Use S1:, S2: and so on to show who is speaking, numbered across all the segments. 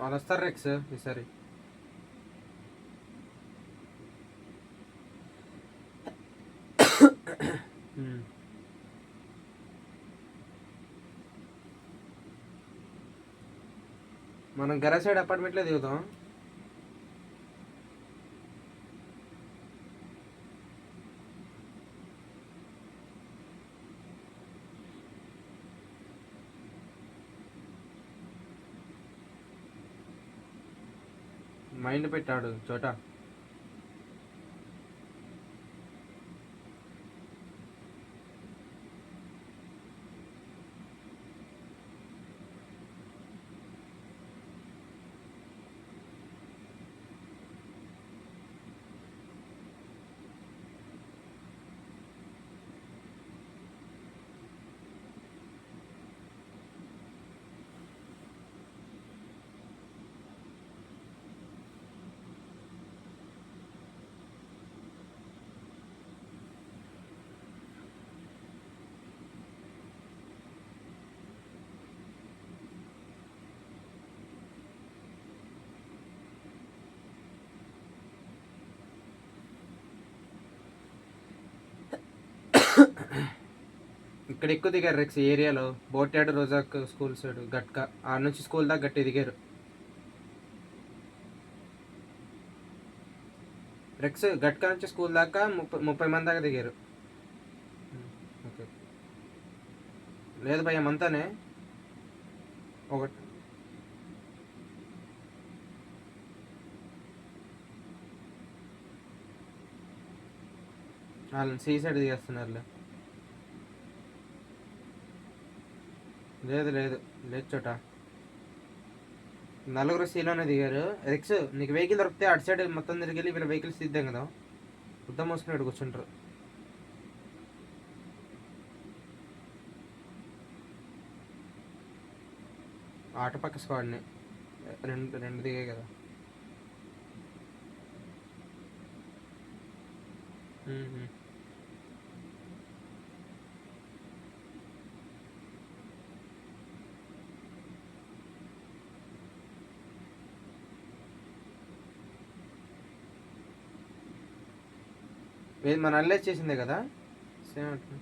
S1: వాళ్ళు వస్తారు రెక్స్ ఈసారి. మనం గర సైడ్ అపార్ట్మెంట్లో దిగుతాం. మైండ్ పెట్టాడు చోట. ఇక్కడ ఎక్కువ దిగారు రెక్స్ ఏరియాలో. బోట్యాడ్ రోజాక్ స్కూల్ సైడ్ గట్కా ఆ నుంచి స్కూల్ దాకా గట్టి దిగారు రెక్స్. గట్కా నుంచి స్కూల్ దాకా 30 మంది దాకా దిగారు. ఓకే లేదు భయ్య మంతానే ఒకటి. వాళ్ళని సీ సైడ్ దిగేస్తున్నారులే. లేదు లేదు లేదు చోట. నలుగురు సీలోనే దిగారు. రెక్స్ నీకు వెహికల్ దొరికితే అటు సైడ్ మొత్తం తిరిగి వెళ్ళి వీళ్ళ వెహికల్స్ తీద్దాం కదా. ఉద్దం మోసుకుని కూర్చుంటారు. ఆటో పక్క స్క్వాడ్ని రెండు రెండు దిగాయి కదా. ఇది మన అల్లే చేసిందే కదా సేమ్ అంటున్నా.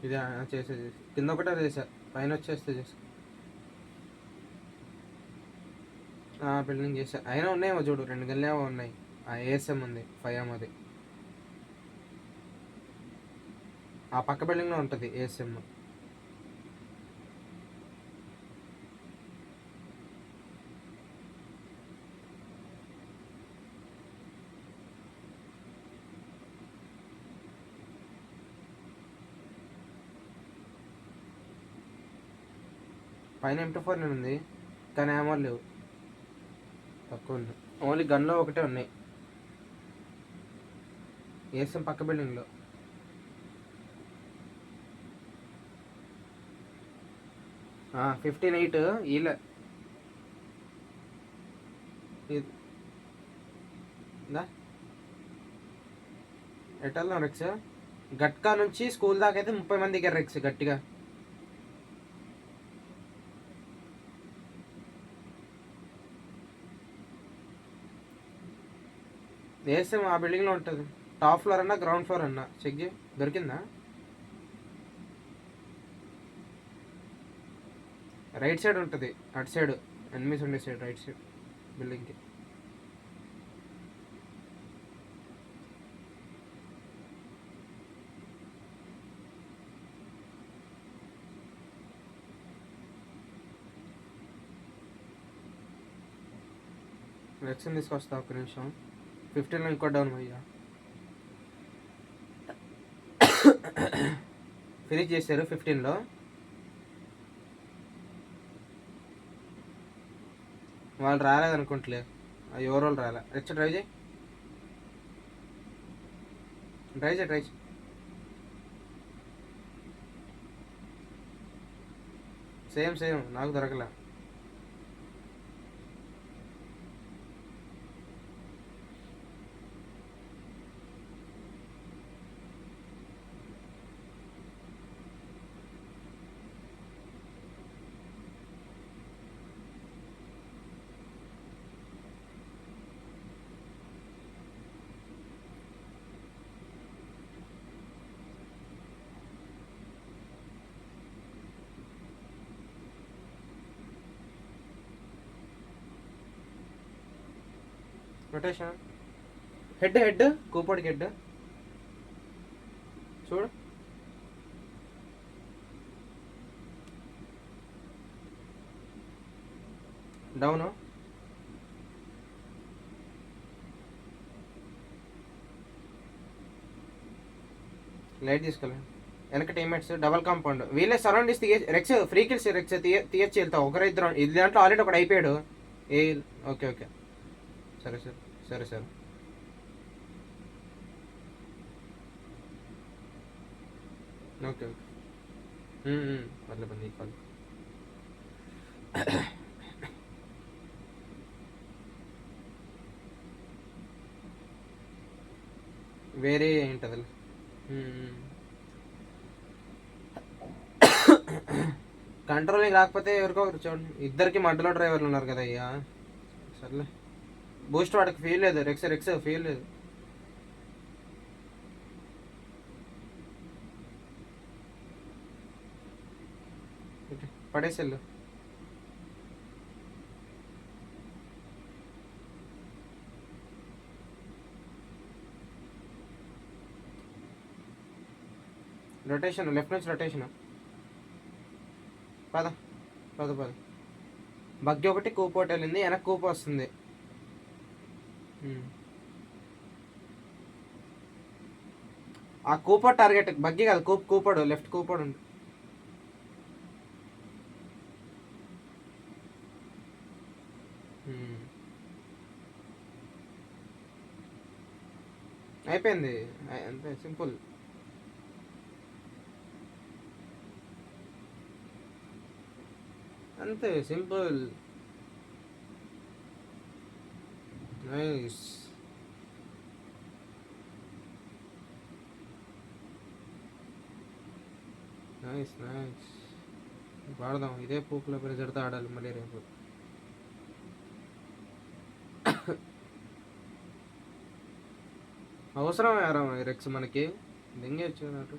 S1: ఇది చేసేది కింద ఒకటే చేసా, పైన వచ్చేస్తే చేసా. బిల్డింగ్ చేసా. అయినా ఉన్నాయేమో చూడు, 2 గల్లేమో ఉన్నాయి. ఏఎస్ఎం ఉంది, 5M అది. ఆ పక్క బిల్డింగ్లో ఉంటుంది ఏఎస్ఎం. పైన M24 ఉంది కానీ ఏమో లేవు, తక్కువ ఉన్నాయి. ఓన్లీ గన్లో ఒకటే ఉన్నాయి ఏఎస్ఎం పక్క బిల్డింగ్లో. 15-8 వీళ్ళ ఎటల్లో రెక్స్. గట్కా నుంచి స్కూల్ దాకా అయితే 30 మంది దిగారు రెక్స్ గట్టిగా. ఏఎస్ఎం ఆ బిల్డింగ్లో ఉంటుంది. టాప్ ఫ్లోర్ అన్నా గ్రౌండ్ ఫ్లోర్ అన్నా చెక్ చేయి, దొరికిందా? రైట్ సైడ్ ఉంటుంది, అటు సైడ్ ఎనిమిస్ ఉండే సైడ్, రైట్ సైడ్ బిల్డింగ్కి. వ్యాక్సిన్ తీసుకొస్తా ఒక నిమిషం. 15లో ఇంకో డౌన్ అయ్యా. ఫినిష్ చేశారు 15లో. వాళ్ళు రాలేదనుకుంటలే, ఎవరు వాళ్ళు రాలే. రెక్స్ డ్రైవ్ చేయి, డ్రైవ్ చేయి, డ్రైవ్ చేయి. సేమ్ సేమ్ నాకు దొరకలే. రొటేషన్, హెడ్ హెడ్, కూపోడికి హెడ్ చూడు. డౌను, లైట్ తీసుకెళ్ళండి. వెనక టీమ్మేట్స్ డబల్ కాంపౌండ్, వీళ్ళే సరౌండ్ తీసి రెక్స్ ఫ్రీ కిల్స్, రెక్స్ తీయచ్చి వెళ్తావు. ఒకరిద్దరు ఇది దాంట్లో ఆల్రెడీ ఒకటి అయిపోయాడు. ఏ ఓకే ఓకే, సరే సరే సరే సరే. ఓకే ఓకే, పర్లే పర్లే ఈక్వల్. వేరే ఏంటది. కంట్రోలింగ్ రాకపోతే ఎవరికో ఒకరు చూడండి. ఇద్దరికి మధ్యలో డ్రైవర్లు ఉన్నారు కదా అయ్యా. సర్లే, బూస్ట్ వాడికి ఫీల్ లేదు, రెక్స్ రెక్స్ ఫీల్ లేదు. పడేసెళ్ళు. రొటేషన్, లెఫ్ట్ నుంచి రొటేషన్. పద పద పద. బగ్గి ఒకటి కూపు ఒకటి వెళ్ళింది, వెనక్కి కూపు వస్తుంది. ఆ కూపర్ టార్గెట్ బగ్గి కాదు, కూపడు లెఫ్ట్ కూపడు ఉంది. అయిపోయింది అంతే, సింపుల్. అంతే సింపుల్. Nice nice nice. వాడదాం ఇదే పూకుల ప్రెజర్తో ఆడాలి మళ్ళీ రేపు. అవసరం యారా రెక్స్ మనకి, దెంగేచ్చు నాకు.